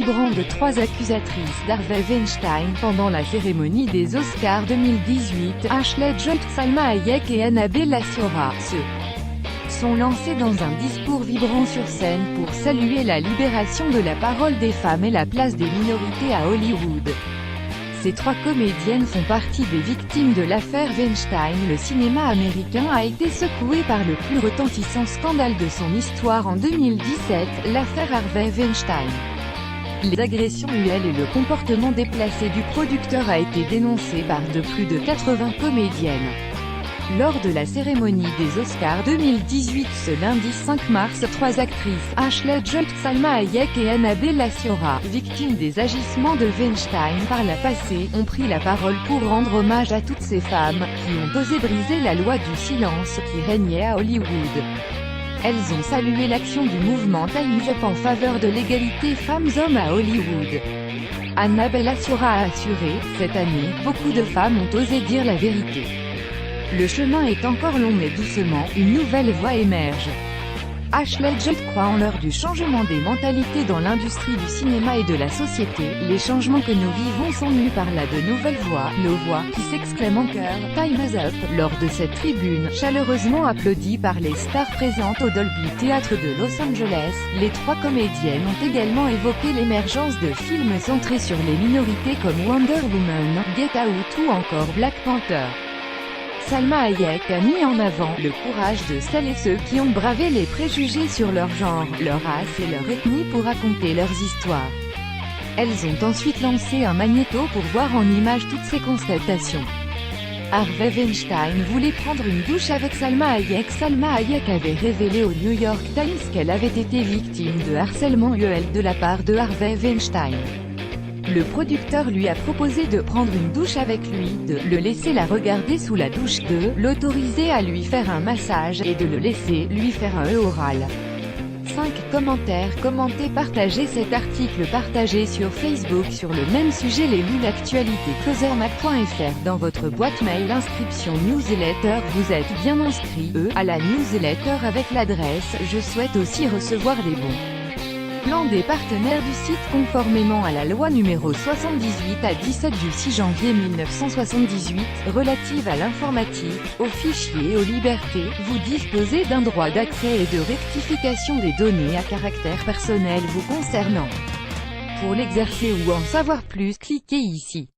vibrant de 3 accusatrices d'Harvey Weinstein pendant la cérémonie des Oscars 2018, Ashley Judd, Salma Hayek et Annabella Sciorra, sont lancés dans un discours vibrant sur scène pour saluer la libération de la parole des femmes et la place des minorités à Hollywood. Ces 3 comédiennes font partie des victimes de l'affaire Weinstein. Le cinéma américain a été secoué par le plus retentissant scandale de son histoire en 2017, l'affaire Harvey Weinstein. Les agressions usuelles et le comportement déplacé du producteur a été dénoncé par de plus de 80 comédiennes. Lors de la cérémonie des Oscars 2018 ce lundi 5 mars, 3 actrices, Ashley Judd, Salma Hayek et Annabella Sciorra, victimes des agissements de Weinstein par le passé, ont pris la parole pour rendre hommage à toutes ces femmes, qui ont osé briser la loi du silence qui régnait à Hollywood. Elles ont salué l'action du mouvement Time's Up en faveur de l'égalité femmes-hommes à Hollywood. Annabella Sciorra a assuré, cette année, beaucoup de femmes ont osé dire la vérité. Le chemin est encore long mais doucement, une nouvelle voie émerge. Ashley Judd croit en l'heure du changement des mentalités dans l'industrie du cinéma et de la société. Les changements que nous vivons sont mus par là de nouvelles voix, nos voix, qui s'exclament en chœur, Time's Up, lors de cette tribune, chaleureusement applaudie par les stars présentes au Dolby Theatre de Los Angeles. Les 3 comédiennes ont également évoqué l'émergence de films centrés sur les minorités comme Wonder Woman, Get Out ou encore Black Panther. Salma Hayek a mis en avant le courage de celles et ceux qui ont bravé les préjugés sur leur genre, leur race et leur ethnie pour raconter leurs histoires. Elles ont ensuite lancé un magnéto pour voir en images toutes ces constatations. Harvey Weinstein voulait prendre une douche avec Salma Hayek. Salma Hayek avait révélé au New York Times qu'elle avait été victime de harcèlement sexuel de la part de Harvey Weinstein. Le producteur lui a proposé de prendre une douche avec lui, de le laisser la regarder sous la douche, de l'autoriser à lui faire un massage, et de le laisser lui faire un oral. 5 commentaires. Commentez, partagez cet article, partagé sur Facebook sur le même sujet. Les lunes actualité closermac.fr dans votre boîte mail. Inscription newsletter. Vous êtes bien inscrit à la newsletter avec l'adresse. Je souhaite aussi recevoir les bons plan des partenaires du site conformément à la loi numéro 78/17 du 6 janvier 1978, relative à l'informatique, aux fichiers et aux libertés. Vous disposez d'un droit d'accès et de rectification des données à caractère personnel vous concernant. Pour l'exercer ou en savoir plus, cliquez ici.